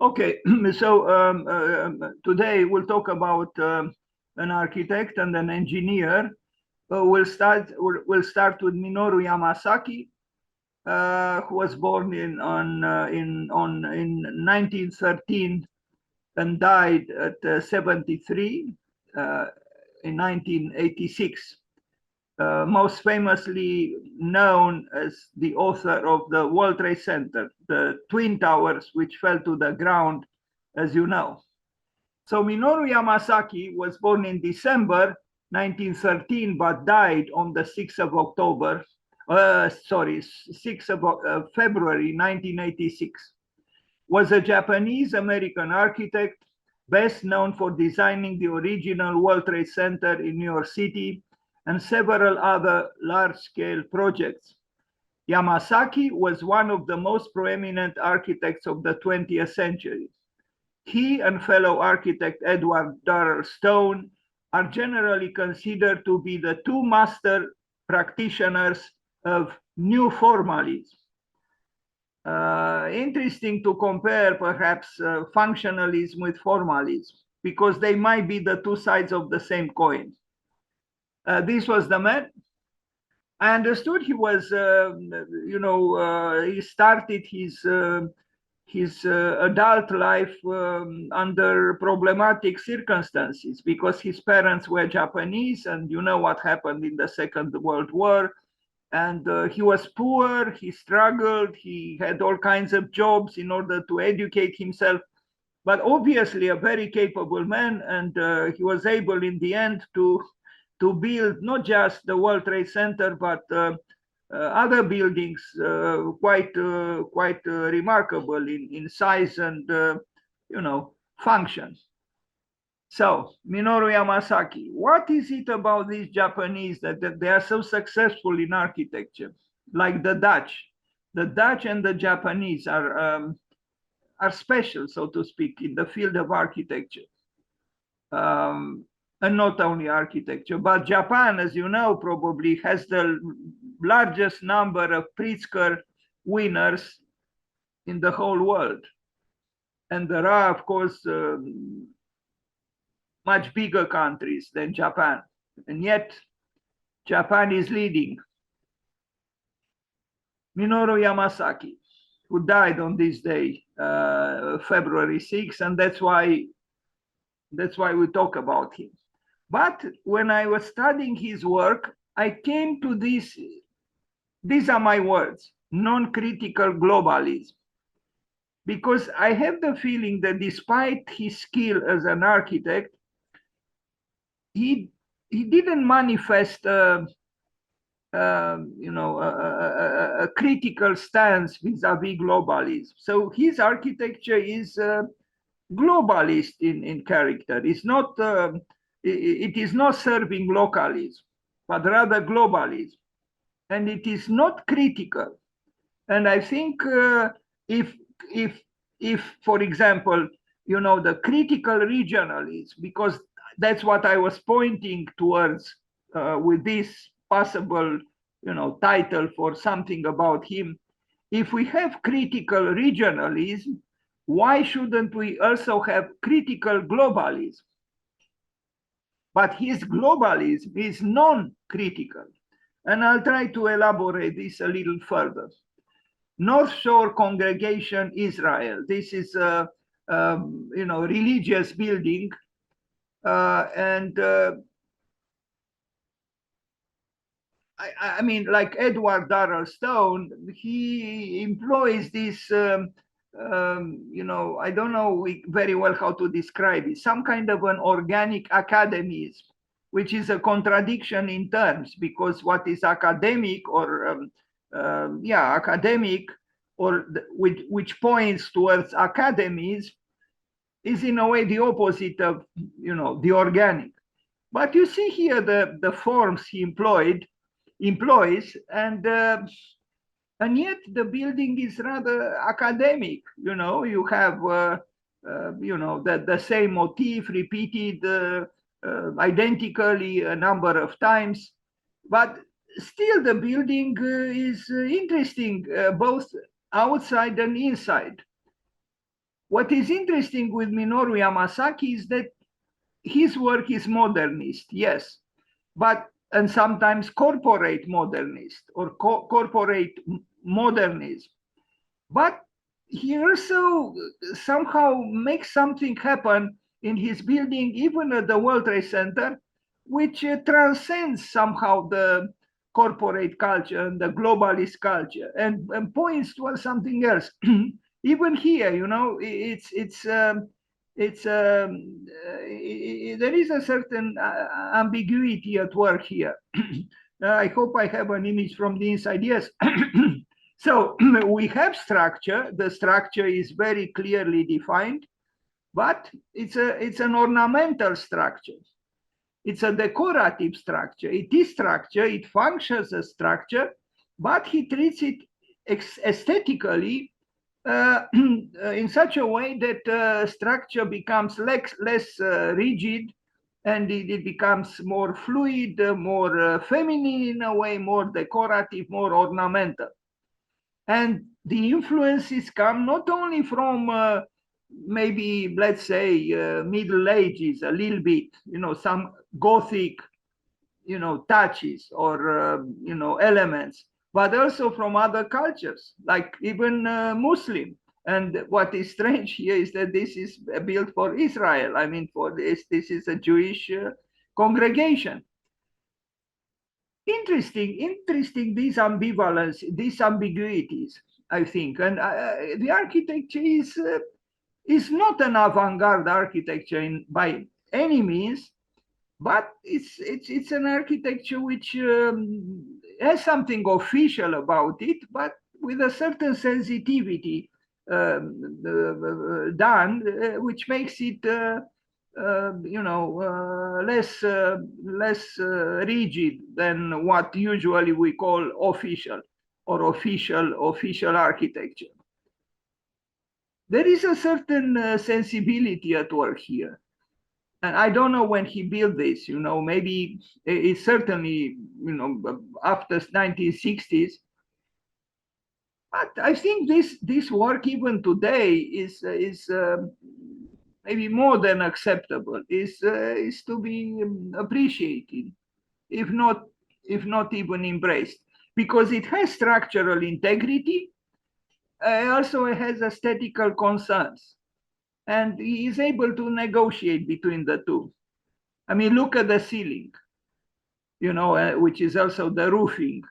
Okay, so today we'll talk about an architect and an engineer. We'll start with Minoru Yamasaki, who was born in 1913 and died at 73 in 1986. Most famously known as the author of the World Trade Center, the Twin Towers, which fell to the ground, as you know. So Minoru Yamasaki was born in December 1913, but died on the 6th of October, 6th of February 1986. Was a Japanese-American architect, best known for designing the original World Trade Center in New York City and several other large-scale projects. Yamasaki was one of the most prominent architects of the 20th century. He and fellow architect Edward Durrell Stone are generally considered to be the two master practitioners of new formalism. Interesting to compare perhaps functionalism with formalism, because they might be the two sides of the same coin. This was the man. I understood he was, he started his adult life under problematic circumstances, because his parents were Japanese, and you know what happened in the Second World War. And he was poor, he struggled, he had all kinds of jobs in order to educate himself, but obviously a very capable man. And he was able in the end to build not just the World Trade Center, but other buildings quite remarkable in size and function. So Minoru Yamasaki, what is it about these Japanese that they are so successful in architecture? Like the Dutch and the Japanese are special, so to speak, in the field of architecture. And not only architecture, but Japan, as you know, probably has the largest number of Pritzker winners in the whole world. And there are, of course, much bigger countries than Japan. And yet, Japan is leading. Minoru Yamasaki, who died on this day, February 6th, and that's why we talk about him. But when I was studying his work, I came to this. These are my words: non-critical globalism. Because I have the feeling that despite his skill as an architect, he didn't manifest a critical stance vis-a-vis globalism. So his architecture is globalist in character. It's not. It is not serving localism, but rather globalism, and it is not critical. And I think if, for example, the critical regionalism, because that's what I was pointing towards with this possible, title for something about him. If we have critical regionalism, why shouldn't we also have critical globalism? But his globalism is non-critical. And I'll try to elaborate this a little further. North Shore Congregation, Israel. This is a religious building. I mean, like Edward Durrell Stone, he employs this I don't know very well how to describe it, some kind of an organic academism, which is a contradiction in terms, because what is academic or academic, or which points towards academism, is in a way the opposite of the organic. But you see here the forms he employs, and yet the building is rather academic. You have the same motif repeated identically a number of times, but still the building is interesting, both outside and inside. what is interesting with Minoru Yamasaki is that his work is modernist, yes, but and sometimes corporate modernist or corporate modernism. But he also somehow makes something happen in his building, even at the World Trade Center, which transcends somehow the corporate culture and the globalist culture and points towards something else. Even here, you know, there is a certain ambiguity at work here. I hope I have an image from the inside. Yes. So we have structure. The structure is very clearly defined, but it's an ornamental structure. It's a decorative structure. It is structure. It functions as structure, but he treats it aesthetically in such a way that structure becomes less rigid, and it becomes more fluid, more feminine in a way, more decorative, more ornamental. And the influences come not only from maybe, let's say, Middle Ages, a little bit, you know, some Gothic, you know, touches or, you know, elements, but also from other cultures, like even Muslim. And what is strange here is that this is built for Israel. I mean, for this is a Jewish congregation. Interesting, these ambivalence, these ambiguities, I think. And the architecture is not an avant-garde architecture by any means, but it's an architecture which has something official about it, but with a certain sensitivity done, which makes it you know, less rigid than what usually we call official or official architecture. There is a certain sensibility at work here. And I don't know when he built this, you know, maybe it's certainly, you know, after 1960s. But I think this work even today is maybe more than acceptable, is to be appreciated, if not even embraced, because it has structural integrity. Also, it has aesthetical concerns, and he is able to negotiate between the two. I mean, look at the ceiling, you know, which is also the roofing.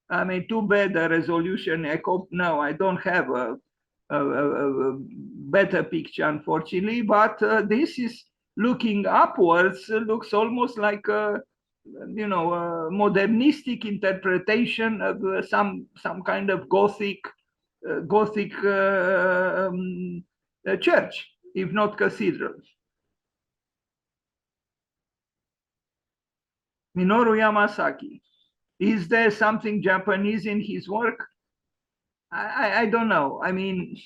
I mean, too bad the resolution. I hope no, I don't have a better picture, unfortunately. But this is looking upwards. Looks almost like a, you know, a modernistic interpretation of some kind of Gothic church, if not cathedral. Minoru Yamasaki. Is there something Japanese in his work? I don't know. I mean,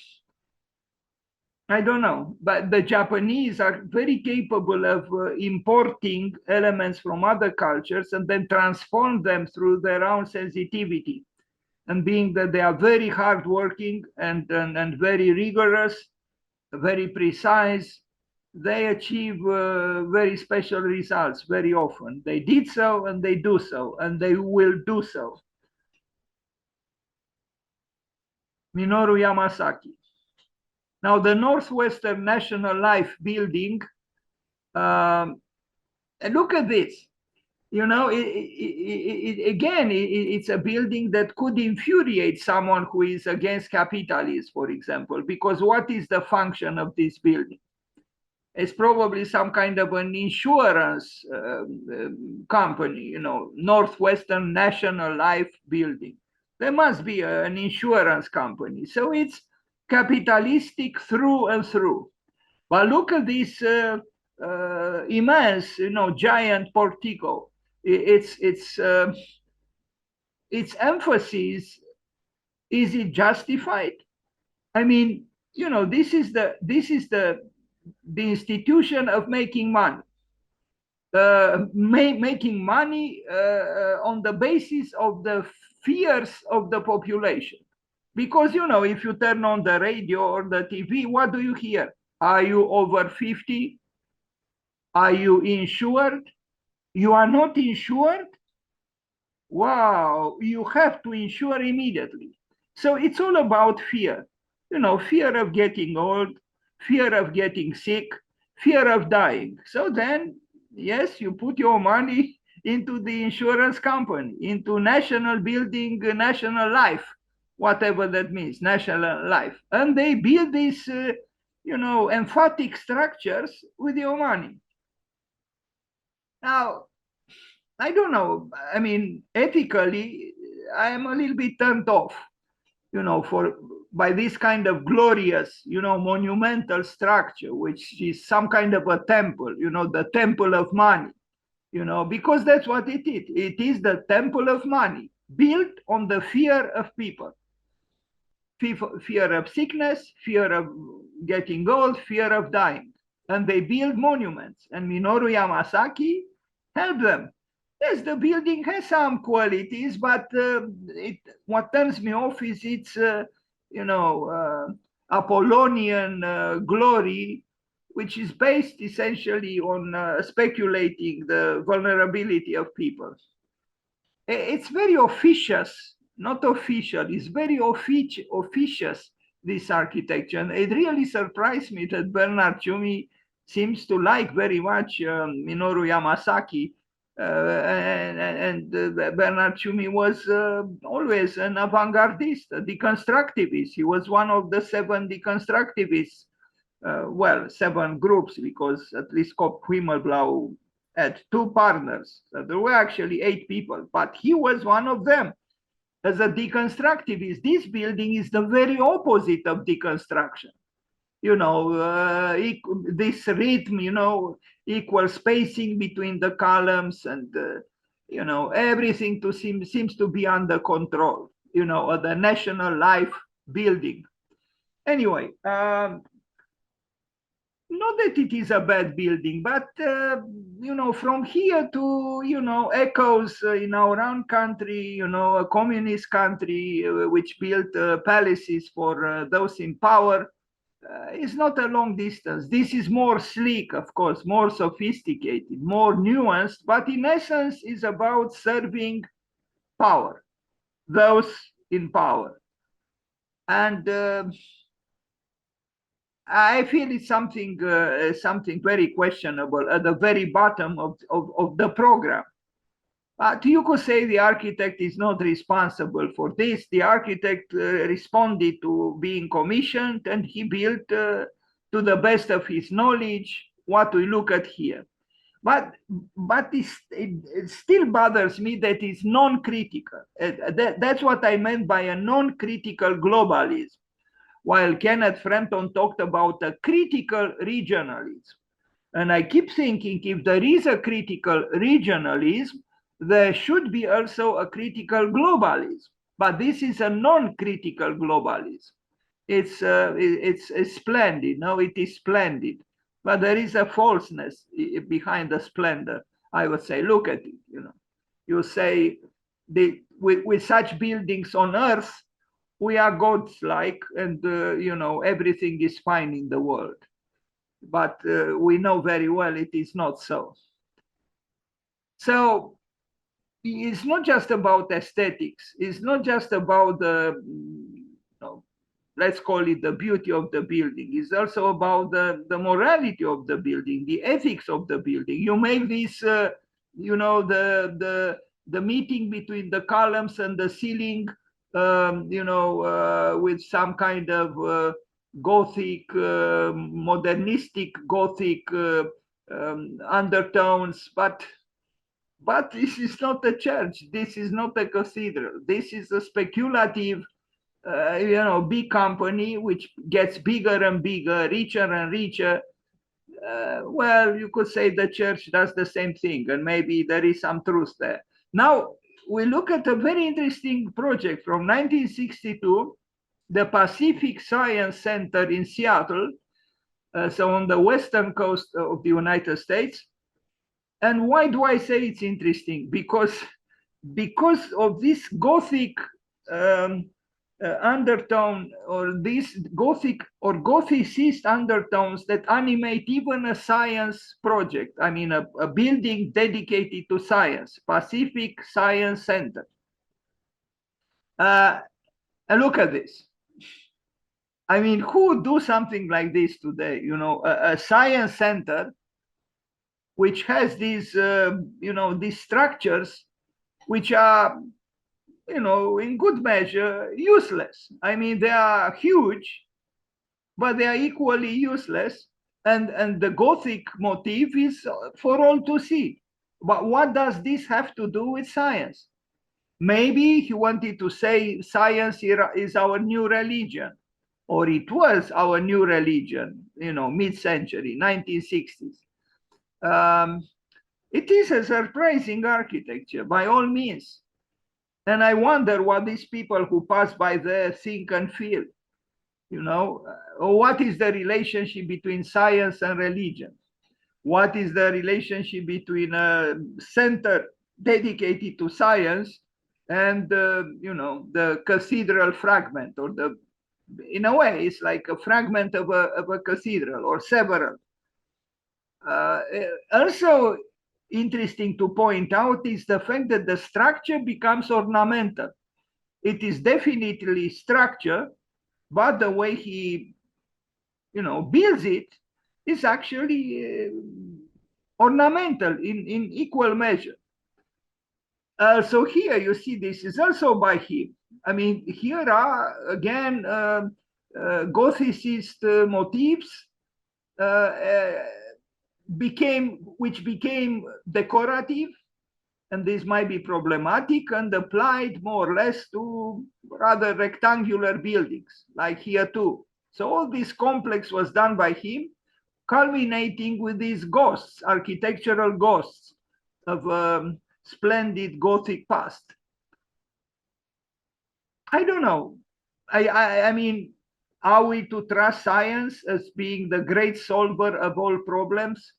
I don't know. But the Japanese are very capable of importing elements from other cultures and then transform them through their own sensitivity. And being that they are very hardworking and very rigorous, very precise, they achieve very special results very often. They did so, and they do so, and they will do so. Minoru Yamasaki. Now, the Northwestern National Life building, and look at this. You know, again, it's a building that could infuriate someone who is against capitalism, for example, because what is the function of this building? It's probably some kind of an insurance company, you know, Northwestern National Life building. There must be an insurance company. So it's capitalistic through and through. But look at this immense, you know, giant portico. Its emphasis, is it justified? I mean, you know, this is the institution of making money. Making money on the basis of the fears of the population. Because, you know, if you turn on the radio or the TV, what do you hear? Are you over 50? Are you insured? You are not insured? Wow, you have to insure immediately. So it's all about fear. You know, fear of getting old, fear of getting sick, fear of dying. So then, yes, you put your money into the insurance company, into national building, national life, whatever that means, national life. And they build these, you know, emphatic structures with your money. Now, I don't know. I mean, ethically, I am a little bit turned off, you know, for by this kind of glorious, you know, monumental structure, which is some kind of a temple, you know, the temple of money, you know, because that's what it is. It is the temple of money built on the fear of people, fear of sickness, fear of getting old, fear of dying. And they build monuments. And Minoru Yamasaki helped them. Yes, the building has some qualities, but what turns me off is its, you know, Apollonian glory, which is based essentially on speculating the vulnerability of people. It's very officious, not official, it's very officious, this architecture. And it really surprised me that Bernard Tschumi seems to like very much Minoru Yamasaki. And Bernard Tschumi was always an avant-gardist, a deconstructivist. He was one of the 7 deconstructivists, well, 7 groups, because at least Kop Himmelblau had 2 partners. So there were actually 8 people, but he was one of them. As a deconstructivist, this building is the very opposite of deconstruction. You know, this rhythm, you know, equal spacing between the columns, and you know, everything seems to be under control. You know, the national life building. Anyway, not that it is a bad building, but you know, from here to, you know, echoes in our own country, you know, a communist country which built palaces for those in power, is not a long distance. This is more sleek, of course, more sophisticated, more nuanced, but in essence is about serving power, those in power. And I feel it's something very questionable at the very bottom of the program. You could say the architect is not responsible for this. The architect responded to being commissioned, and he built to the best of his knowledge what we look at here. But it still bothers me that it's non-critical. That's what I meant by a non-critical globalism, while Kenneth Frampton talked about a critical regionalism. And I keep thinking, if there is a critical regionalism, there should be also a critical globalism. But this is a non-critical globalism. It's splendid. No, it is splendid. But there is a falseness behind the splendor. I would say, look at it. You know, you say with such buildings on Earth, we are gods-like, and you know, everything is fine in the world. But we know very well it is not so. So it's not just about aesthetics. It's not just about the, you know, let's call it the beauty of the building. It's also about the morality of the building, the ethics of the building. You make this, you know, the meeting between the columns and the ceiling, you know, with some kind of Gothic, modernistic Gothic undertones, but this is not a church. This is not a cathedral. This is a speculative, you know, big company which gets bigger and bigger, richer and richer. Well, you could say the church does the same thing, and maybe there is some truth there. Now, we look at a very interesting project from 1962, the Pacific Science Center in Seattle, so on the western coast of the United States. And why do I say it's interesting? Because of this Gothic undertone, or these Gothic or Gothicist undertones that animate even a science project. I mean, a building dedicated to science, Pacific Science Center. And look at this. I mean, who would do something like this today? You know, a science center which has these, these structures which are, in good measure, useless. I mean, they are huge, but they are equally useless. And the Gothic motif is for all to see. But what does this have to do with science? Maybe he wanted to say science is our new religion, or it was our new religion, mid-century, 1960s. It is a surprising architecture, by all means. And I wonder what these people who pass by there think and feel. What is the relationship between science and religion? What is the relationship between a center dedicated to science and the cathedral fragment, or in a way it's like a fragment of a cathedral, or several. Also interesting to point out is the fact that the structure becomes ornamental. It is definitely structure, but the way he builds it is actually ornamental in equal measure. So here you see this is also by him. I mean, here are again Gothicist motifs which became decorative, and this might be problematic, and applied more or less to rather rectangular buildings, like here too. So all this complex was done by him, culminating with these ghosts, architectural ghosts of splendid Gothic past. I don't know. I mean, are we to trust science as being the great solver of all problems?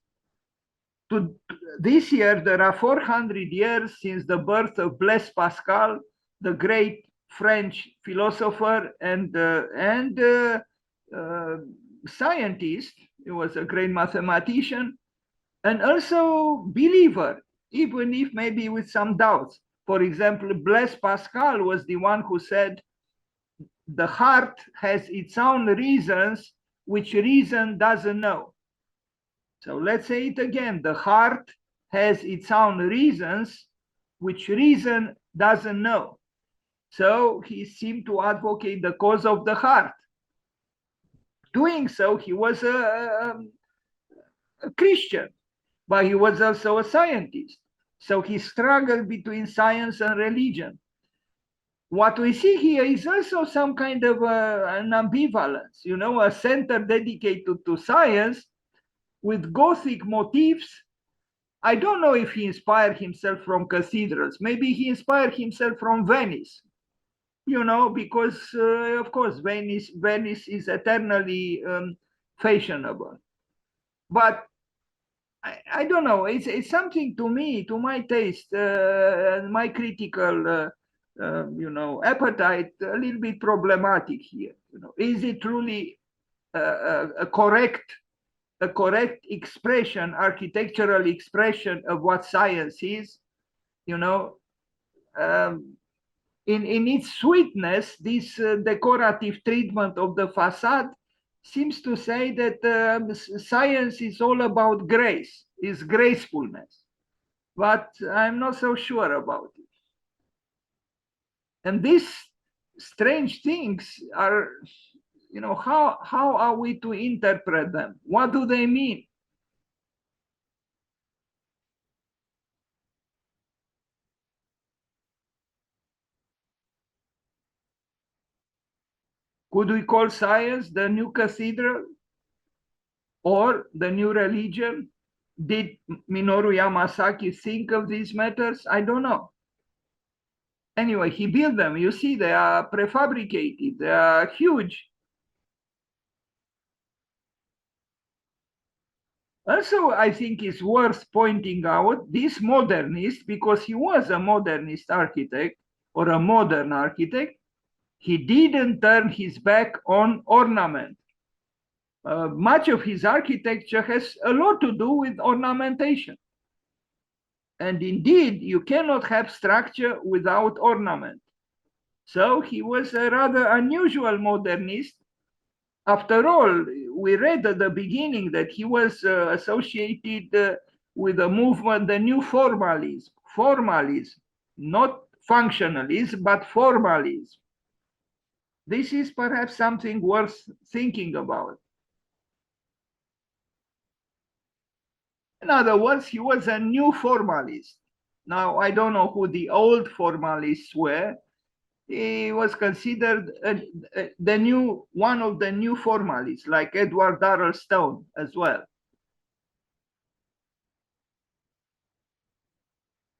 This year, there are 400 years since the birth of Blaise Pascal, the great French philosopher and scientist. He was a great mathematician and also believer, even if maybe with some doubts. For example, Blaise Pascal was the one who said, the heart has its own reasons, which reason doesn't know. So let's say it again. The heart has its own reasons, which reason doesn't know. So he seemed to advocate the cause of the heart. Doing so, he was a Christian, but he was also a scientist. So he struggled between science and religion. What we see here is also some kind of an ambivalence, a center dedicated to science with Gothic motifs. I don't know if he inspired himself from cathedrals. Maybe he inspired himself from Venice, because of course Venice is eternally fashionable. But I don't know. It's something to me, to my taste, my critical, appetite, a little bit problematic here. Is it truly a correct expression, architectural expression of what science is? In its sweetness, this decorative treatment of the facade seems to say that science is all about grace, is gracefulness. But I'm not so sure about it. And these strange things are, how are we to interpret them? What do they mean? Could we call science the new cathedral or the new religion? Did Minoru Yamasaki think of these matters? I don't know. Anyway, he built them. You see, they are prefabricated. They are huge. Also, I think it's worth pointing out this modernist, because he was a modernist architect or a modern architect. he didn't turn his back on ornament. Much of his architecture has a lot to do with ornamentation. And indeed, you cannot have structure without ornament. So he was a rather unusual modernist. After all, we read at the beginning that he was associated with a movement, the new formalism, not functionalism, but formalism. This is perhaps something worth thinking about. In other words, he was a new formalist. Now, I don't know who the old formalists were. He was considered one of the new formalists, like Edward Darrell Stone as well.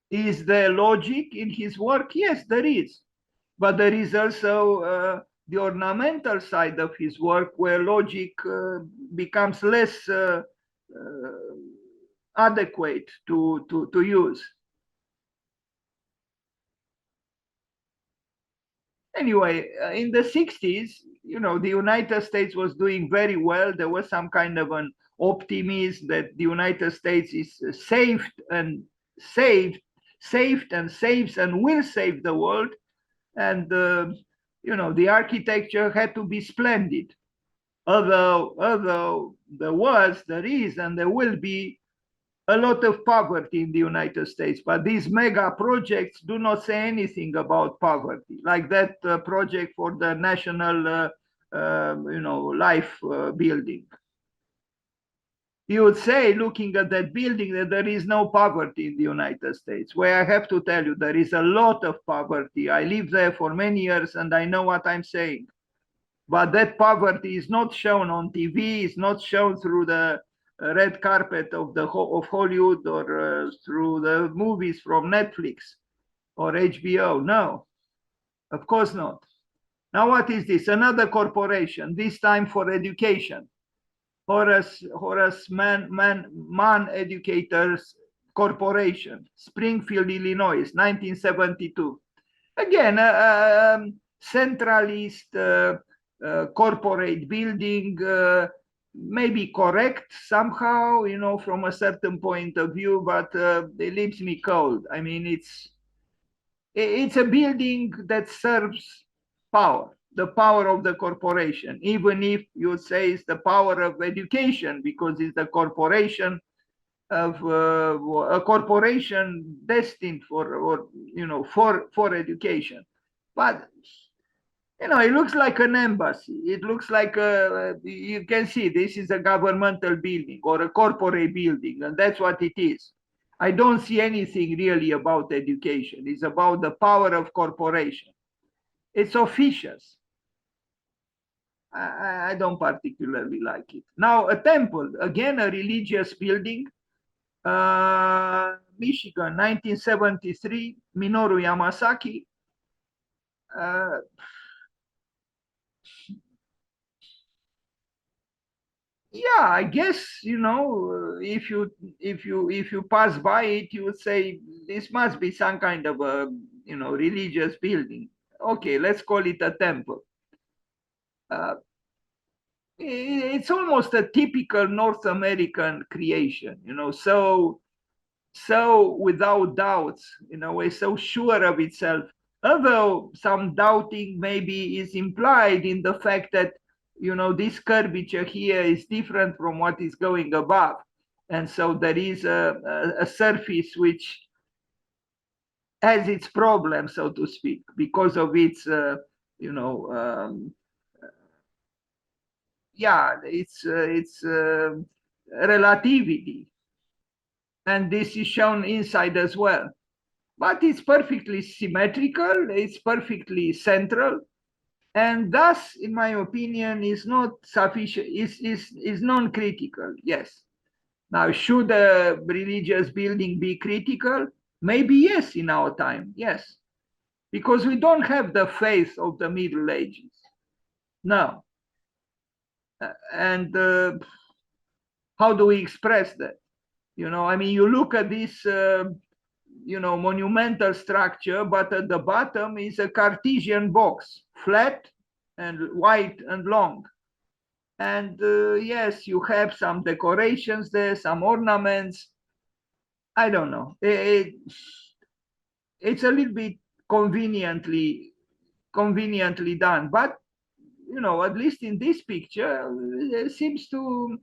Is there logic in his work? Yes, there is. But there is also the ornamental side of his work where logic becomes less adequate to use. Anyway, in the 60s, the United States was doing very well. There was some kind of an optimism that the United States is saved and saves and will save the world. And, the architecture had to be splendid. Although there is, and there will be a lot of poverty in the United States, but these mega projects do not say anything about poverty, like that project for the national, life building. You would say, looking at that building, that there is no poverty in the United States, where I have to tell you, there is a lot of poverty. I lived there for many years and I know what I'm saying. But that poverty is not shown on TV, it's not shown through the red carpet of Hollywood or through the movies from Netflix or HBO. No, of course not. Now what is this? Another corporation, this time for education. Horace Mann Educators Corporation, Springfield, Illinois, 1972. Again, centralist corporate building, maybe correct somehow, from a certain point of view, but it leaves me cold. I mean, it's a building that serves power, the power of the corporation, even if you say it's the power of education, because it's the corporation of a corporation destined for education. But it looks like an embassy. It looks like you can see this is a governmental building or a corporate building, and that's what it is. I don't see anything really about education. It's about the power of corporation. It's officious. I don't particularly like it. Now, a temple, again, a religious building, Michigan, 1973, Minoru Yamasaki. Yeah, I guess, if you pass by it, you would say this must be some kind of a religious building. Okay, let's call it a temple. It's almost a typical North American creation, so without doubts, in a way, so sure of itself. Although some doubting maybe is implied in the fact that this curvature here is different from what is going above, and so there is a surface which has its problem, so to speak, because of its it's relativity, and this is shown inside as well. But it's perfectly symmetrical, it's perfectly central, and thus, in my opinion, is not sufficient, is non-critical. Yes. Now, should a religious building be critical? Maybe yes, in our time, yes. Because we don't have the faith of the Middle Ages. No. And how do we express that? I mean, you look at this monumental structure, but at the bottom is a Cartesian box. flat and wide and long. And yes, you have some decorations there, some ornaments. I don't know. It's a little bit conveniently done, but at least in this picture, it seems to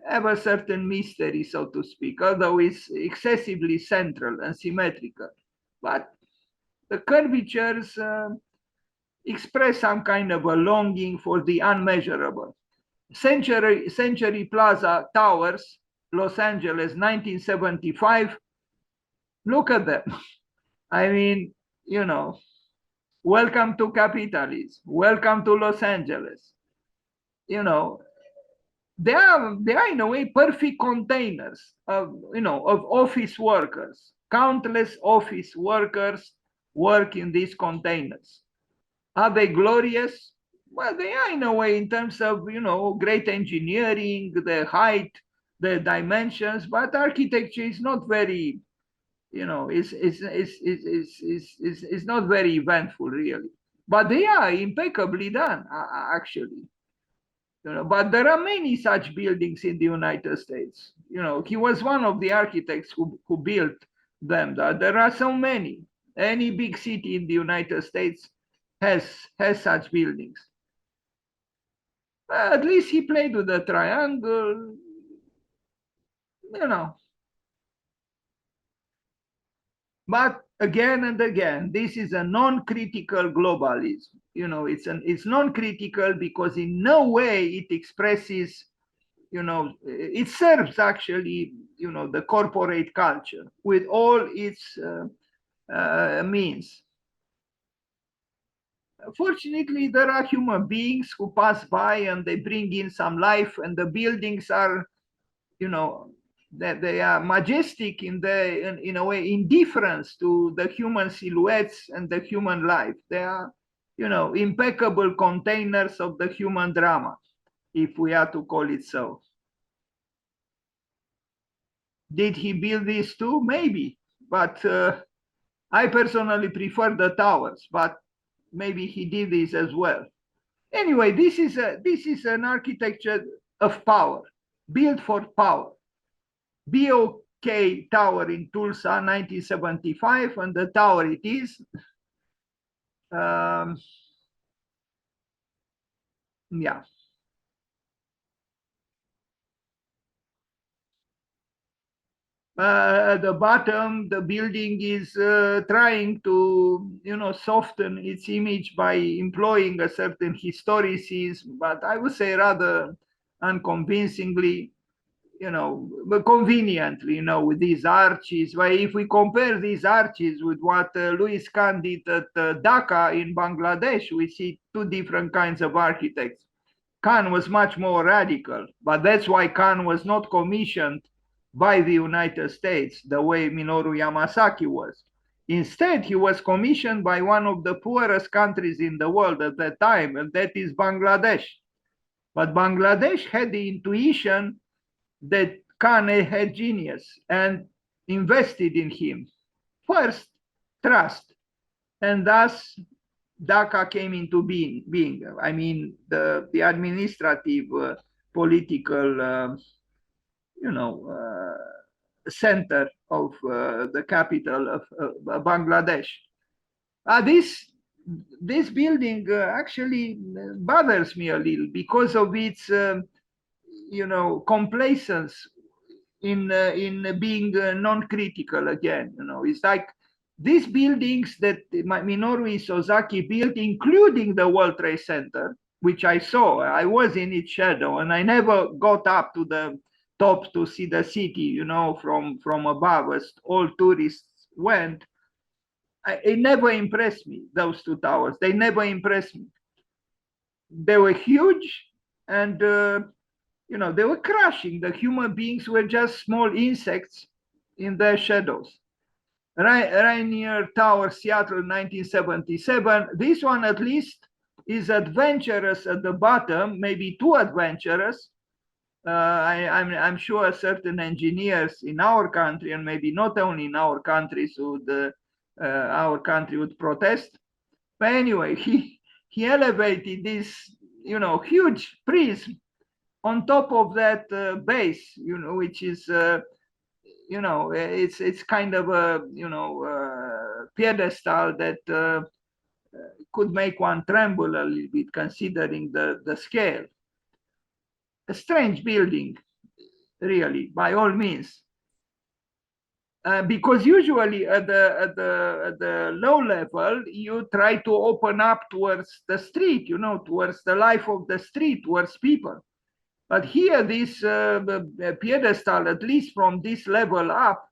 have a certain mystery, so to speak, although it's excessively central and symmetrical. But the curvatures express some kind of a longing for the unmeasurable. Century Plaza Towers, Los Angeles, 1975. Look at them. I mean, welcome to capitalism. Welcome to Los Angeles. They are in a way perfect containers of office workers. Countless office workers work in these containers. Are they glorious? Well, they are in a way in terms of great engineering, the height, the dimensions, but architecture is not very is not very eventful really. But they are impeccably done actually. But there are many such buildings in the United States. He was one of the architects who built them. There are so many. Any big city in the United States has such buildings. At least he played with the triangle. But again and again, this is a non-critical globalism. It's non-critical because in no way it expresses, it serves actually, the corporate culture with all its means. Fortunately, there are human beings who pass by and they bring in some life, and the buildings are, that they are majestic in a way, indifference to the human silhouettes and the human life. They are, impeccable containers of the human drama, if we are to call it so. Did he build these too? Maybe, but I personally prefer the towers, but maybe he did this as well. Anyway, this is an architecture of power, built for power. BOK Tower in Tulsa, 1975, and the tower it is. Yeah. At the bottom, the building is trying to, soften its image by employing a certain historicism, but I would say rather unconvincingly. But conveniently, with these arches. But if we compare these arches with what Louis Kahn did at Dhaka in Bangladesh, we see two different kinds of architects. Kahn was much more radical, but that's why Kahn was not commissioned by the United States the way Minoru Yamasaki was. Instead, he was commissioned by one of the poorest countries in the world at that time, and that is Bangladesh. But Bangladesh had the intuition that Kahn had genius and invested in him. First, trust, and thus Dhaka came into being. I mean, the administrative, political, center of the capital of Bangladesh. This building actually bothers me a little because of its complacence in being non-critical again. It's like these buildings that Minoru Isozaki built, including the World Trade Center, which I saw. I was in its shadow, and I never got up to the top to see the city, from above, as all tourists went. It never impressed me, those two towers. They never impressed me. They were huge, and they were crushing. The human beings were just small insects in their shadows. Rainier Tower, Seattle, 1977. This one at least is adventurous at the bottom, maybe too adventurous. I'm sure certain engineers in our country, and maybe not only in our countries, our country would protest. But anyway, he elevated this, huge prism on top of that base, which is, it's kind of a, pedestal that could make one tremble a little bit considering the scale. A strange building, really, by all means. Because usually at the low level, you try to open up towards the street, towards the life of the street, towards people. But here, this pedestal, at least from this level up,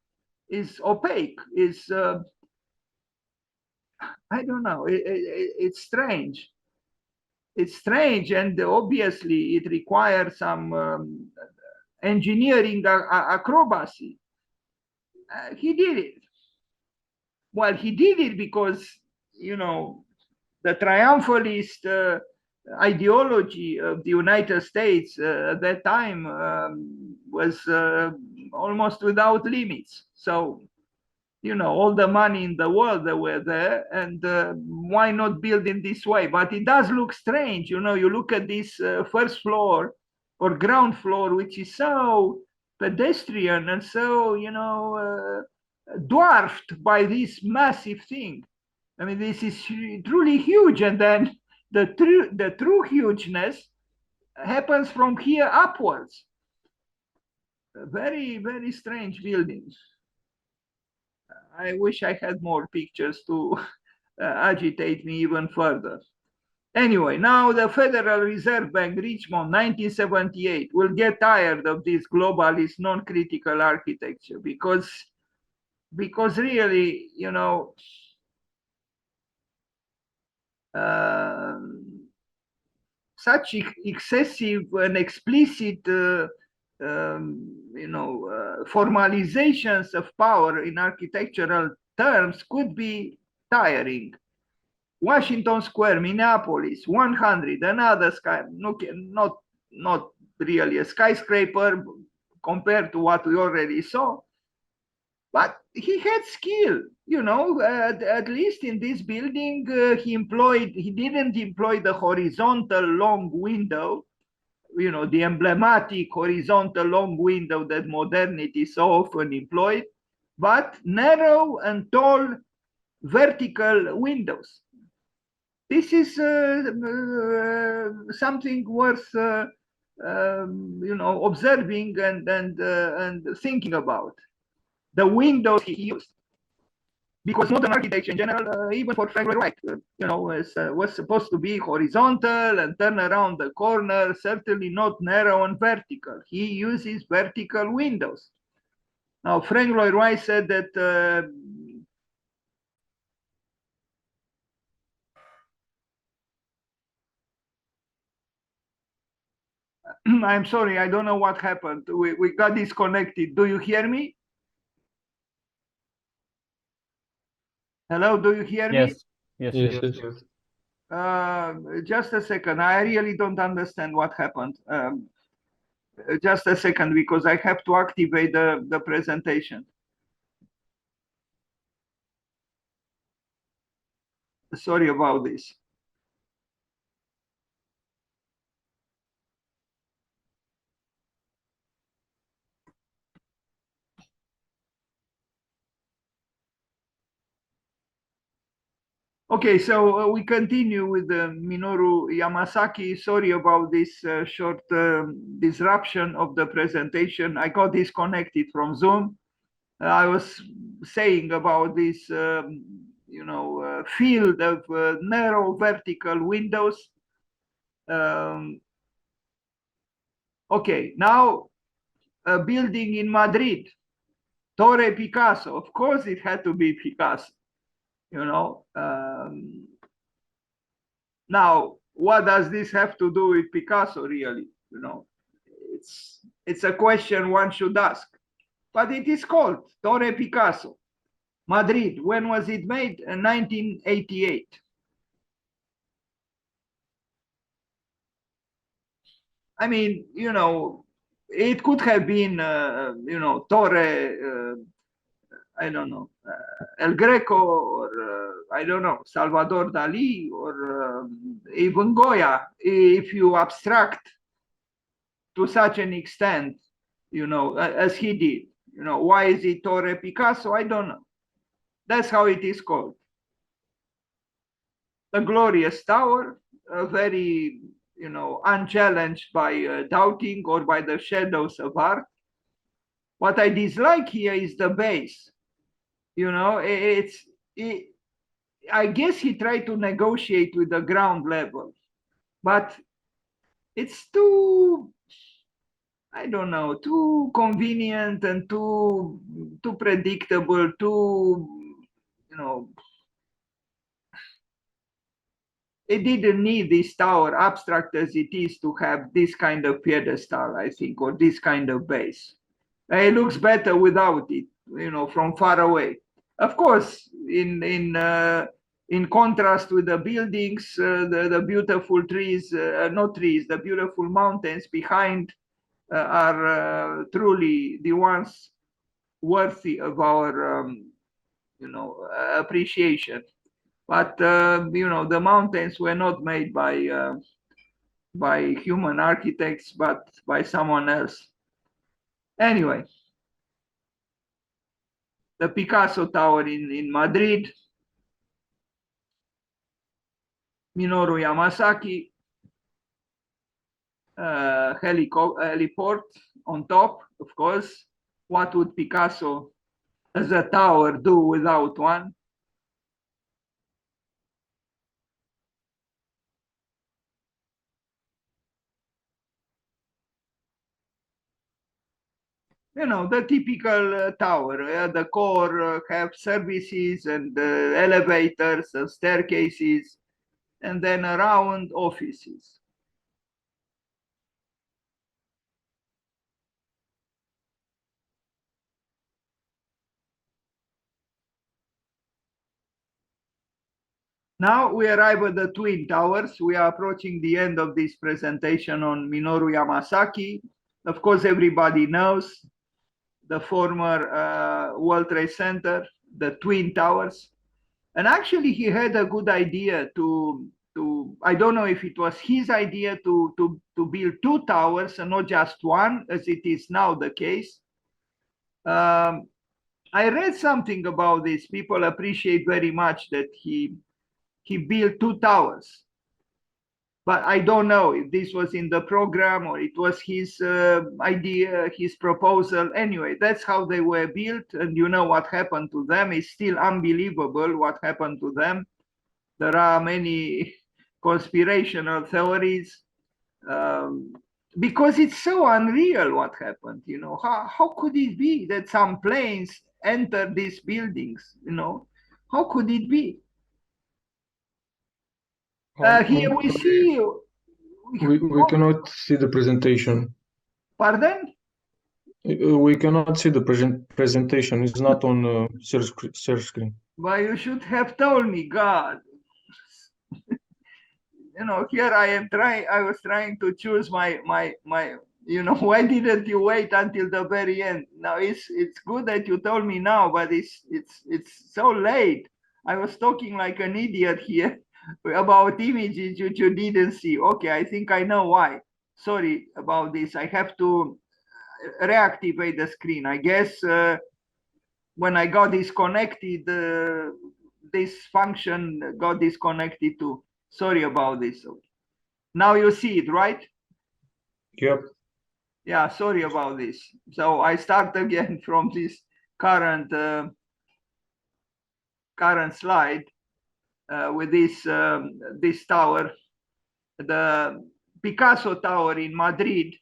is opaque. Is I don't know. It's strange. It's strange, and obviously it requires some engineering acrobacy. He did it. Well, he did it because, the triumphalist ideology of the United States at that time was almost without limits. So, all the money in the world that were there, and why not build in this way? But it does look strange. You look at this first floor or ground floor, which is so pedestrian and so, dwarfed by this massive thing. I mean, this is truly huge. And then the true hugeness happens from here upwards. Very, very strange buildings. I wish I had more pictures to agitate me even further. Anyway, now the Federal Reserve Bank, Richmond, 1978, will get tired of this globalist, non-critical architecture because really, such excessive and explicit formalizations of power in architectural terms could be tiring. Washington Square, Minneapolis, 100, another sky, not really a skyscraper compared to what we already saw, but he had skill, at least in this building, he didn't employ the horizontal long window, the emblematic horizontal long window that modernity so often employed, but narrow and tall vertical windows. This is something worth observing and thinking about. The windows he used, because modern architecture in general, even for Frank Lloyd Wright, was supposed to be horizontal and turn around the corner, certainly not narrow and vertical. He uses vertical windows. Now, Frank Lloyd Wright said that I'm sorry, I don't know what happened. We got disconnected. Do you hear me? Hello, do you hear me? Yes. Just a second. I really don't understand what happened. Just a second, because I have to activate the presentation. Sorry about this. Okay, so we continue with the Minoru Yamasaki. Sorry about this short disruption of the presentation. I got disconnected from Zoom. I was saying about this, field of narrow vertical windows. Okay, now a building in Madrid, Torre Picasso. Of course, it had to be Picasso. Now, what does this have to do with Picasso, really? It's a question one should ask. But it is called Torre Picasso, Madrid. When was it made? In 1988. I mean, it could have been, Torre I don't know, El Greco, or I don't know, Salvador Dali, or even Goya, if you abstract to such an extent, as he did. Why is it Torre Picasso? I don't know. That's how it is called. The glorious tower, very, unchallenged by doubting or by the shadows of art. What I dislike here is the base. I guess he tried to negotiate with the ground level, but it's too, I don't know, too convenient and too predictable, you know, it didn't need this tower, abstract as it is, to have this kind of pedestal, I think, or this kind of base. It looks better without it, from far away. Of course, in contrast with the buildings, the beautiful trees, not trees, the beautiful mountains behind are truly the ones worthy of our, appreciation. But the mountains were not made by human architects, but by someone else. Anyway, the Picasso Tower in Madrid, Minoru Yamasaki, heliport on top, of course. What would Picasso as a tower do without one? The typical tower. The core have services and elevators, staircases, and then around offices. Now we arrive at the Twin Towers. We are approaching the end of this presentation on Minoru Yamasaki. Of course, everybody knows the former World Trade Center, the Twin Towers. And actually, he had a good idea I don't know if it was his idea to build two towers and not just one, as it is now the case. I read something about this. People appreciate very much that he built two towers. But I don't know if this was in the program or it was his idea, his proposal. Anyway, that's how they were built. And you know what happened to them. It's still unbelievable what happened to them. There are many conspirational theories, because it's so unreal what happened. How could it be that some planes enter these buildings? How could it be? Here we see. We cannot see the presentation. Pardon? We cannot see the presentation. It's not on share screen. But you should have told me, God. Here I was trying to choose my why didn't you wait until the very end? Now it's good that you told me now, but it's so late. I was talking like an idiot here about images which you didn't see. Okay, I think I know why. Sorry about this. I have to reactivate the screen. I guess when I got disconnected, this function got disconnected too. Sorry about this. Now you see it, right? Yep. Yeah, sorry about this. So I start again from this current slide with this tower, the Picasso Tower in Madrid.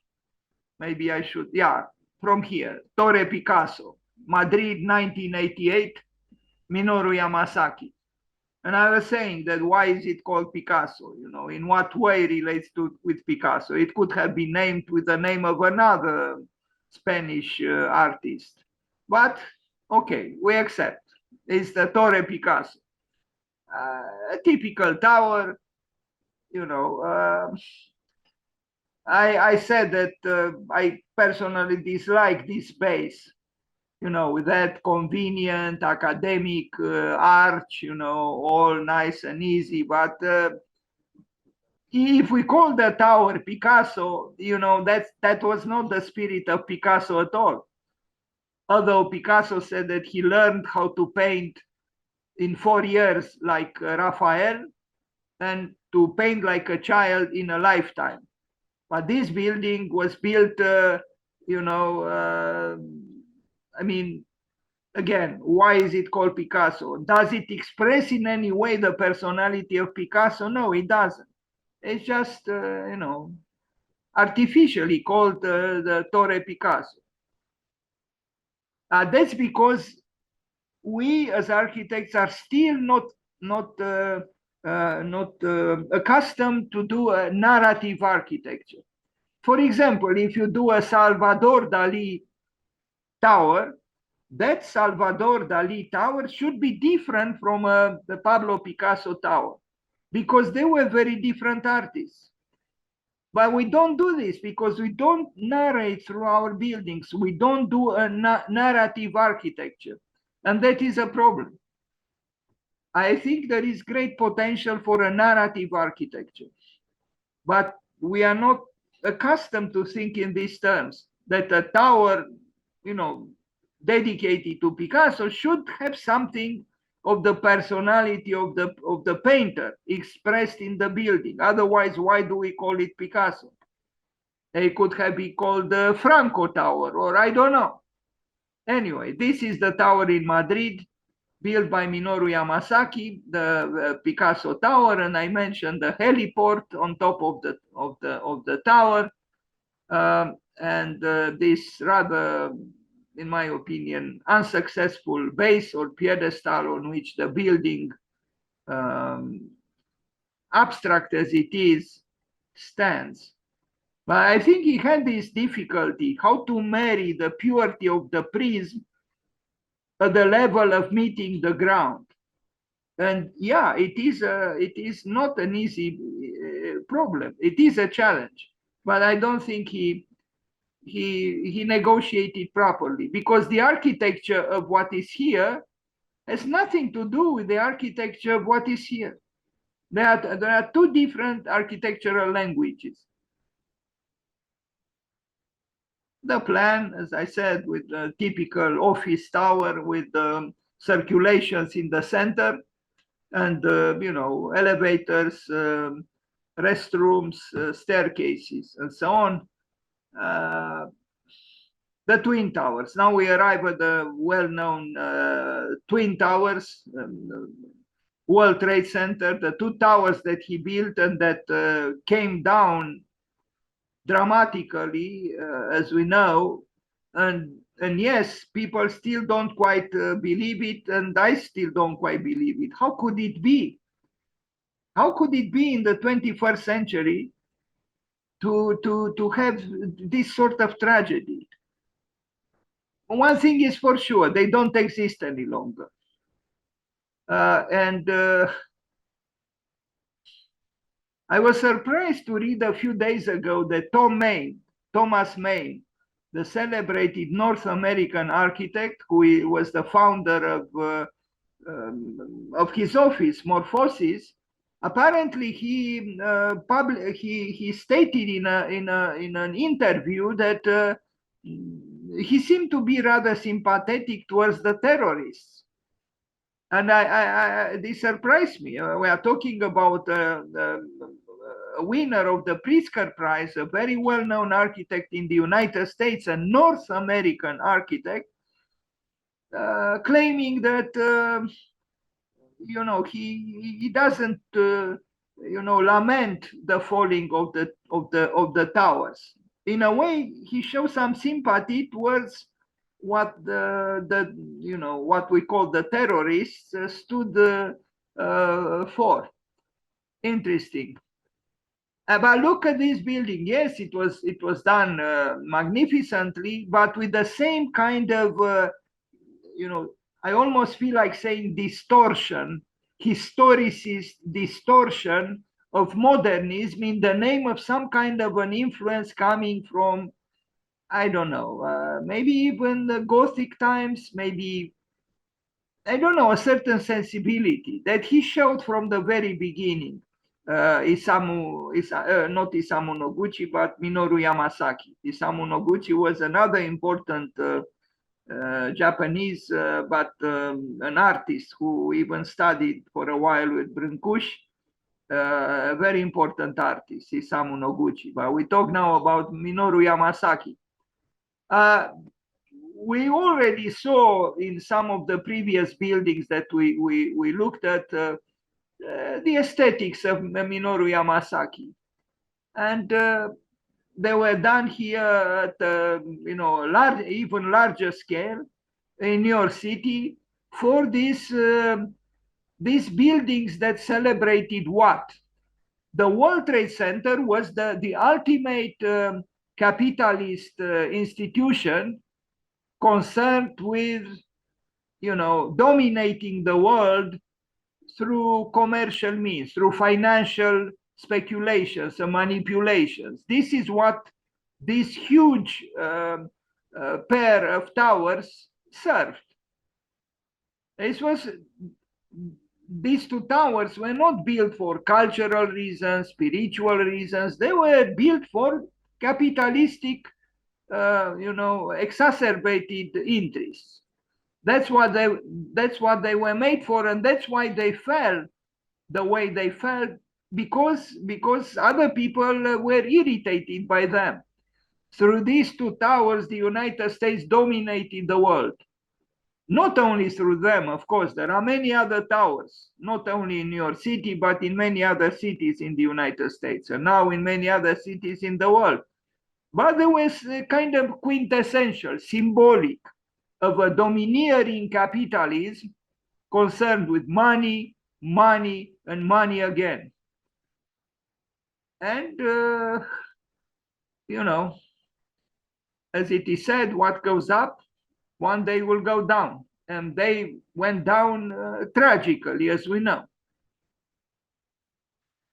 Maybe I should, yeah, from here, Torre Picasso, Madrid, 1988, Minoru Yamasaki. And I was saying that why is it called Picasso? In what way it relates with Picasso? It could have been named with the name of another Spanish artist. But okay, we accept. It's the Torre Picasso. A typical tower, I said that I personally dislike this base. with that convenient academic arch, all nice and easy. But if we call the tower Picasso, that was not the spirit of Picasso at all. Although Picasso said that he learned how to paint in 4 years like Raphael, and to paint like a child in a lifetime. But this building was built, I mean, again, why is it called Picasso? Does it express in any way the personality of Picasso? No, it doesn't. It's just, artificially called the Torre Picasso. That's because we as architects are still not accustomed to do a narrative architecture. For example, if you do a Salvador Dali tower, that Salvador Dali tower should be different from the Pablo Picasso tower, because they were very different artists. But we don't do this because we don't narrate through our buildings. We don't do a narrative architecture. And that is a problem. I think there is great potential for a narrative architecture. But we are not accustomed to think in these terms, that a tower, dedicated to Picasso should have something of the personality of the painter expressed in the building. Otherwise, why do we call it Picasso? It could have been called the Franco Tower, or I don't know. Anyway, this is the tower in Madrid, built by Minoru Yamasaki, the Picasso Tower, and I mentioned the heliport on top of the tower, and this rather, in my opinion, unsuccessful base or pedestal on which the building, abstract as it is, stands. But I think he had this difficulty, how to marry the purity of the prism at the level of meeting the ground. And yeah, it is not an easy problem. It is a challenge, but I don't think he negotiated properly, because the architecture of what is here has nothing to do with the architecture of what is here. There are two different architectural languages. The plan, as I said, with the typical office tower with circulations in the center, and elevators, restrooms, staircases, and so on. The Twin Towers. Now we arrive at the well-known Twin Towers, World Trade Center, the two towers that he built and that came down dramatically, as we know. And yes, people still don't quite believe it, and I still don't quite believe it. How could it be? How could it be in the 21st century to have this sort of tragedy? One thing is for sure, they don't exist any longer. I was surprised to read a few days ago that Thomas Maine, the celebrated North American architect, who was the founder of his office, Morphosis, apparently he stated in an interview that he seemed to be rather sympathetic towards the terrorists. And this surprised me. We are talking about the winner of the Pritzker Prize, a very well-known architect in the United States, a North American architect, claiming that he doesn't lament the falling of the towers. In a way, he shows some sympathy towards what what we call the terrorists stood for. Interesting. But look at this building. Yes, it was done magnificently, but with the same kind of I almost feel like saying distortion, historicist distortion of modernism in the name of some kind of an influence coming from I don't know, maybe even the Gothic times, maybe, I don't know, a certain sensibility that he showed from the very beginning. Not Isamu Noguchi, but Minoru Yamasaki. Isamu Noguchi was another important Japanese, but an artist who even studied for a while with Brinkush, a very important artist, Isamu Noguchi. But we talk now about Minoru Yamasaki. We already saw in some of the previous buildings that we looked at the aesthetics of Minoru Yamasaki. And they were done here at even larger scale in New York City for these buildings that celebrated what? The World Trade Center was the ultimate capitalist institution concerned with, dominating the world through commercial means, through financial speculations and manipulations. This is what this huge pair of towers served. These two towers were not built for cultural reasons, spiritual reasons. They were built for capitalistic, exacerbated interests. That's what they were made for, and that's why they fell the way they fell, because other people were irritated by them. Through these two towers, the United States dominated the world. Not only through them, of course, there are many other towers, not only in New York City, but in many other cities in the United States, and now in many other cities in the world. But there was a kind of quintessential, symbolic, of a domineering capitalism concerned with money, money, and money again. And, as it is said, what goes up one day will go down. And they went down tragically, as we know.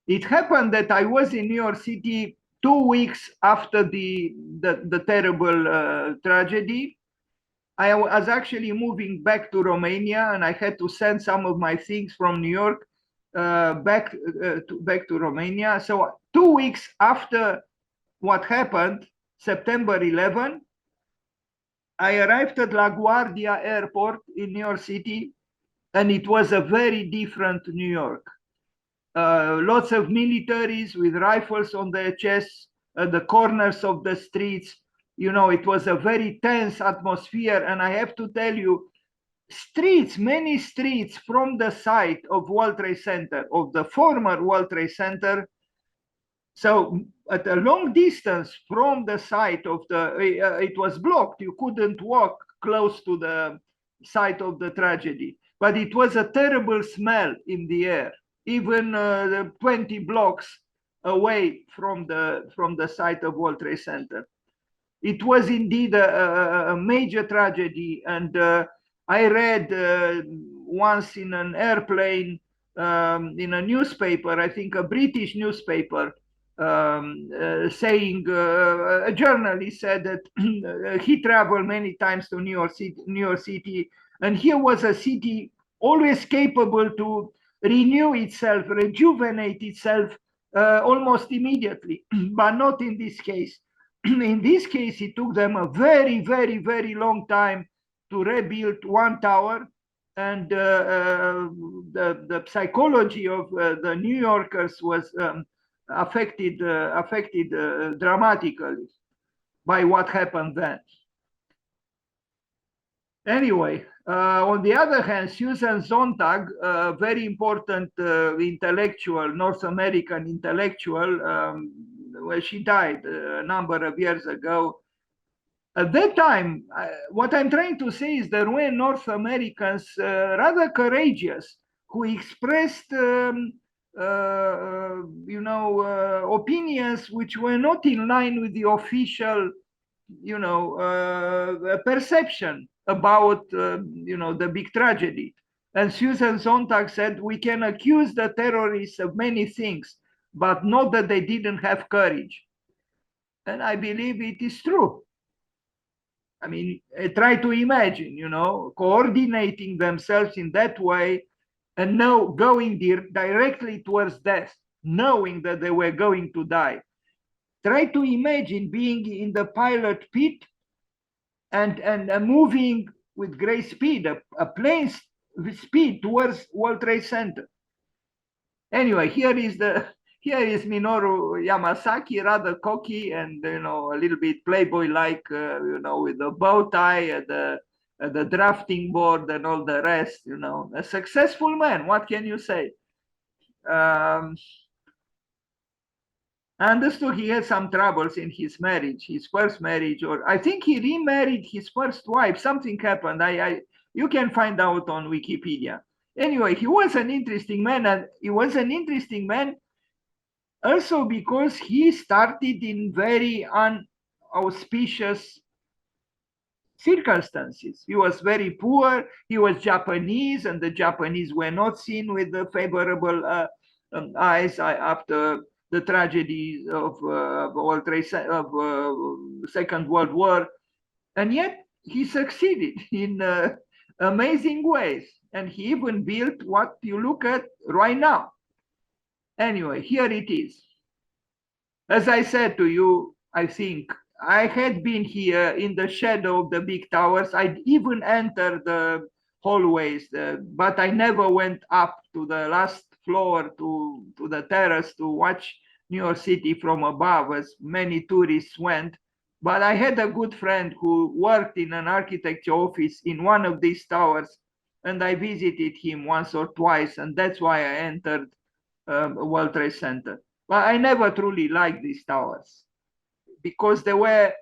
It happened that I was in New York City 2 weeks after the terrible tragedy. I was actually moving back to Romania, and I had to send some of my things from New York back to Romania. So 2 weeks after what happened, September 11, I arrived at LaGuardia Airport in New York City, and it was a very different New York. Lots of militaries with rifles on their chests at the corners of the streets. It was a very tense atmosphere. And I have to tell you, many streets from the site of World Trade Center, of the former World Trade Center, so at a long distance from the site of it was blocked. You couldn't walk close to the site of the tragedy, but it was a terrible smell in the air, even 20 blocks away from the site of World Trade Center. It was indeed a major tragedy. And I read once in an airplane, in a newspaper, I think a British newspaper, saying, a journalist said that he traveled many times to New York City, and here was a city always capable to renew itself, rejuvenate itself almost immediately, but not in this case. In this case, it took them a very, very, very long time to rebuild one tower. And the psychology of the New Yorkers was affected dramatically by what happened then. Anyway, on the other hand, Susan Sontag, a very important intellectual, North American intellectual, well, she died a number of years ago. At that time, what I'm trying to say is there were North Americans rather courageous who expressed opinions which were not in line with the official, perception about, the big tragedy. And Susan Sontag said, we can accuse the terrorists of many things, but not that they didn't have courage. And I believe it is true. I mean, try to imagine, you know, coordinating themselves in that way and now going directly towards death, knowing that they were going to die. Try to imagine being in the pilot pit and moving with great speed, a plane speed towards World Trade Center. Anyway, here is Minoru Yamasaki, rather cocky and, you know, a little bit playboy-like, you know, with the bow tie and the drafting board and all the rest, you know, a successful man. What can you say? I understood he had some troubles in his marriage, his first marriage, or I think he remarried his first wife. Something happened. You can find out on Wikipedia. Anyway, he was an interesting man, and he was an interesting man also because he started in very unauspicious circumstances. He was very poor. He was Japanese, and the Japanese were not seen with the favorable eyes after the tragedy of Second World War, and yet he succeeded in amazing ways, and he even built what you look at right now. Anyway, here it is. As I said to you, I think I had been here in the shadow of the big towers. I'd even entered the hallways, but I never went up to the last floor to the terrace to watch New York City from above, as many tourists went. But I had a good friend who worked in an architecture office in one of these towers, and I visited him once or twice, and that's why I entered World Trade Center. But I never truly liked these towers because they were,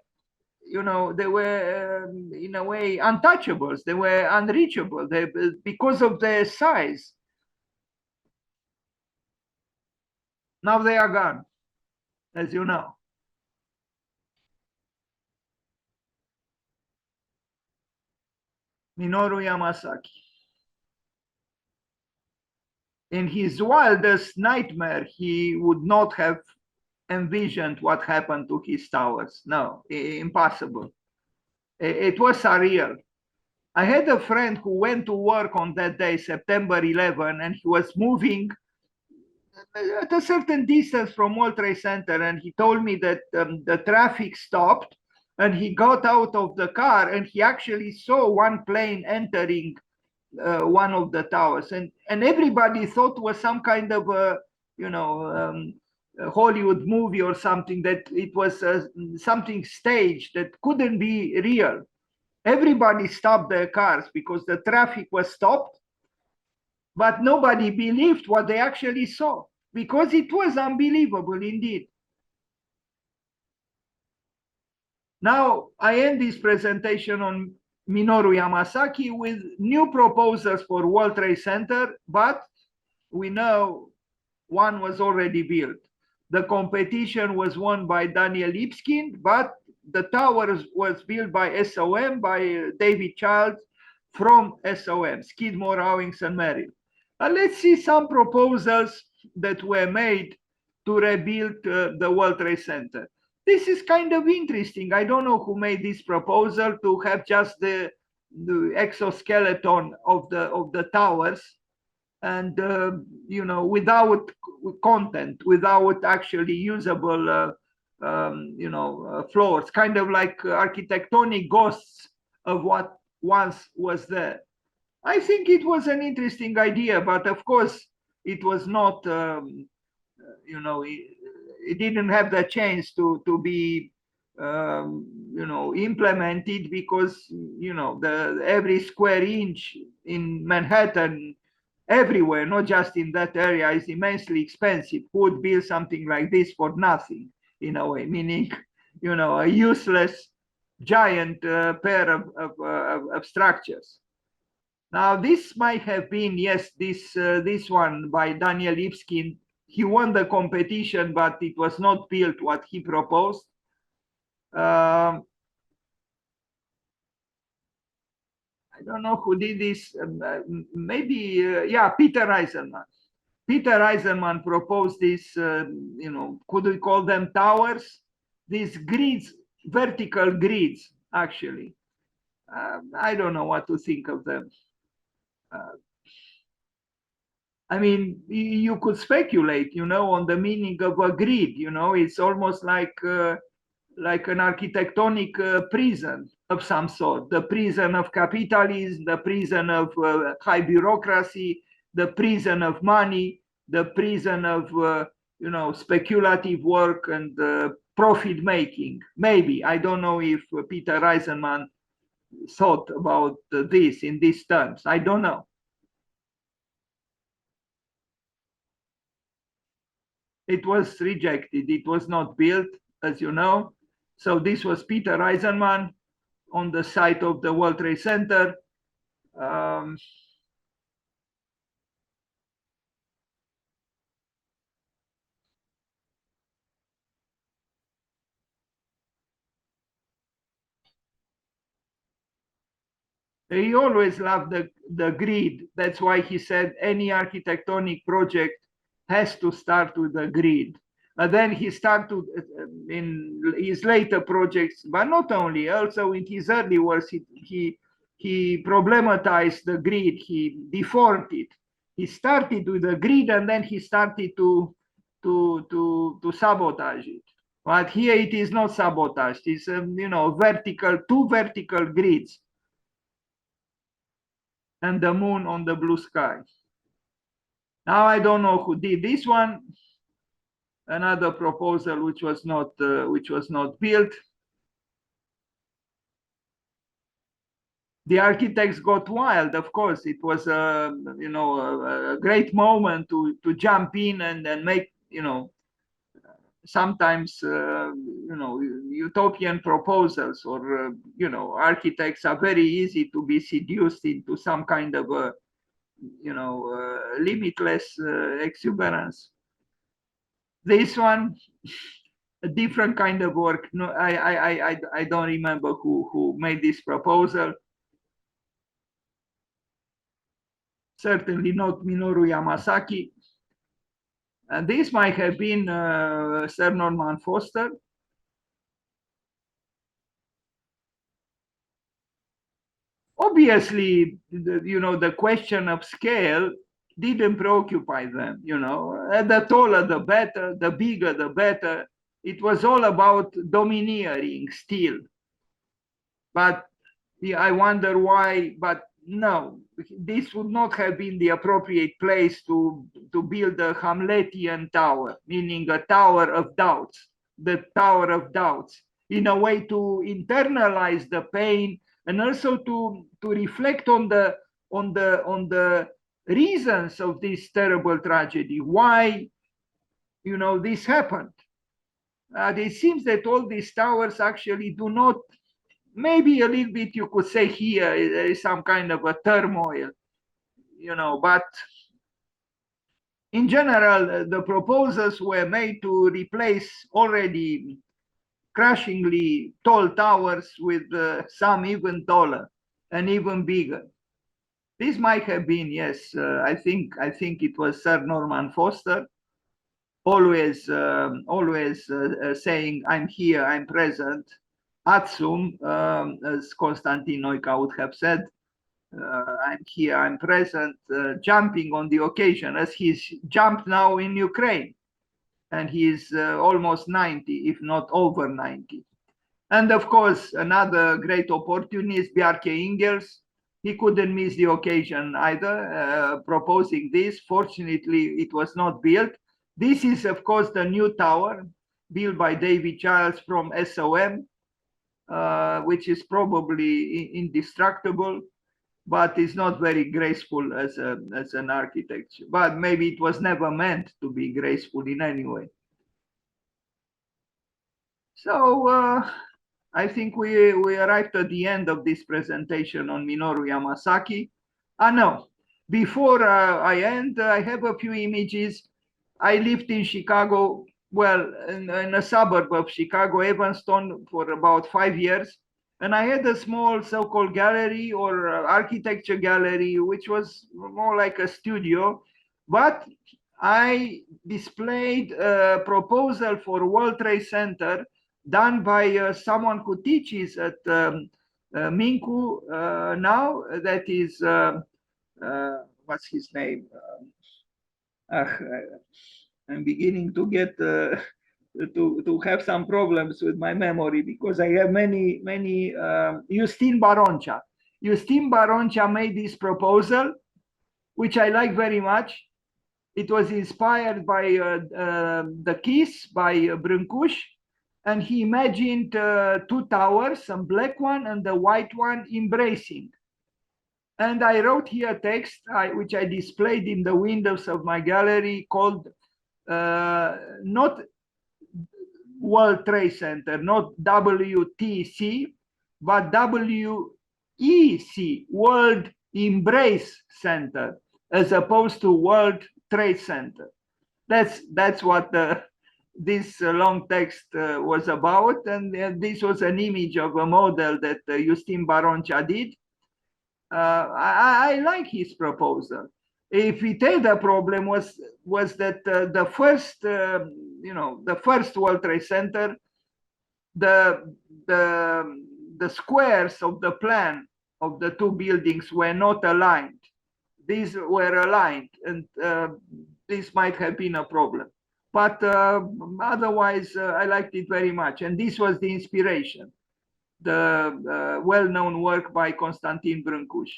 you know, they were in a way untouchables. They were unreachable because of their size. Now they are gone, as you know. Minoru Yamasaki. In his wildest nightmare, he would not have envisioned what happened to his towers. No, impossible. It was surreal. I had a friend who went to work on that day, September 11, and he was moving at a certain distance from World Trade Center, and he told me that the traffic stopped, and he got out of the car, and he actually saw one plane entering one of the towers, and everybody thought was some kind of a, you know, a Hollywood movie or something, that it was something staged that couldn't be real. Everybody stopped their cars because the traffic was stopped, but nobody believed what they actually saw because it was unbelievable indeed. Now I end this presentation on Minoru Yamasaki with new proposals for World Trade Center, but we know one was already built. The competition was won by Daniel Lipskin, but the tower was built by SOM, by David Childs from SOM, Skidmore, Owings and Merrill. Let's see some proposals that were made to rebuild the World Trade Center. This is kind of interesting. I don't know who made this proposal to have just the exoskeleton of the towers, and you know, without content, without actually usable you know, floors, kind of like architectonic ghosts of what once was there. I think it was an interesting idea, but of course it was not you know, it didn't have the chance to be you know, implemented because, you know, every square inch in Manhattan, everywhere, not just in that area, is immensely expensive. Who would build something like this for nothing, in a way, meaning, you know, a useless giant pair of structures. Now, this might have been, yes, this one by Daniel Lipskin. He won the competition, but it was not built what he proposed. I don't know who did this. Maybe, yeah, Peter Eisenman. Peter Eisenman proposed this, you know, could we call them towers? These grids, vertical grids, actually. I don't know what to think of them. I mean, you could speculate, on the meaning of a grid. It's almost like an architectonic prison of some sort, the prison of capitalism, the prison of high bureaucracy, the prison of money, the prison of speculative work and profit making. Maybe I don't know if Peter Eisenman thought about this in these terms. I don't know. It was rejected. It was not built, as you know. So this was Peter Eisenman on the site of the World Trade Center. He always loved the grid. That's why he said any architectonic project has to start with the grid. And then he started in his later projects, but not only, also in his early works, he problematized the grid, he deformed it. He started with the grid and then he started to sabotage it. But here it is not sabotaged. It's two vertical grids and the moon on the blue sky. Now I don't know who did this one. Another proposal which was not built. The architects got wild. Of course, it was a great moment to jump in and make sometimes utopian proposals, or architects are very easy to be seduced into some kind of a limitless exuberance. This one, a different kind of work. No, I don't remember who made this proposal. Certainly not Minoru Yamasaki. And this might have been Sir Norman Foster. Obviously, the question of scale didn't preoccupy them. The taller the better, the bigger the better. It was all about domineering still. But I wonder why. But no, this would not have been the appropriate place to build a Hamletian tower, meaning a tower of doubts, the tower of doubts, in a way to internalize the pain and also to reflect on the reasons of this terrible tragedy, why this happened. It seems that all these towers actually do not, maybe a little bit you could say here there is some kind of a turmoil, but in general the proposals were made to replace already crashingly tall towers with some even taller and even bigger. This might have been, yes, I think it was Sir Norman Foster, always saying, I'm here, I'm present, Atsum, as Konstantin Neuka would have said, I'm here, I'm present, jumping on the occasion, as he's jumped now in Ukraine. And he's almost 90, if not over 90. And of course, another great opportunist, Bjarke Ingels, he couldn't miss the occasion either, proposing this. Fortunately, it was not built. This is, of course, the new tower built by David Giles from SOM, which is probably indestructible, but it's not very graceful as an architecture. But maybe it was never meant to be graceful in any way. So I think we arrived at the end of this presentation on Minoru Yamasaki. No, before I end, I have a few images. I lived in Chicago, well, in a suburb of Chicago, Evanston, for about 5 years. And I had a small so-called gallery or architecture gallery, which was more like a studio. But I displayed a proposal for World Trade Center done by someone who teaches at Minku now, that is, what's his name? I'm beginning to get to have some problems with my memory because I have many Justin Baroncha. Justin Baroncha made this proposal, which I like very much. It was inspired by the Kiss by Brâncuș, and he imagined two towers, a black one and the white one, embracing. And I wrote here a text which I displayed in the windows of my gallery called not World Trade Center, not WTC, but WEC, World Embrace Center, as opposed to World Trade Center. That's what this long text was about, and this was an image of a model that Justin Baroncha did. I like his proposal. If we tell the problem was that the first, the first World Trade Center, the squares of the plan of the two buildings were not aligned. These were aligned, and this might have been a problem. But otherwise, I liked it very much. And this was the inspiration, the well-known work by Constantin Brâncuș.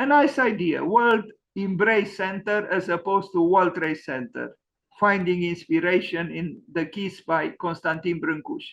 A nice idea, World Embrace Center as opposed to World Trade Center, finding inspiration in the Kiss by Constantin Brâncuș.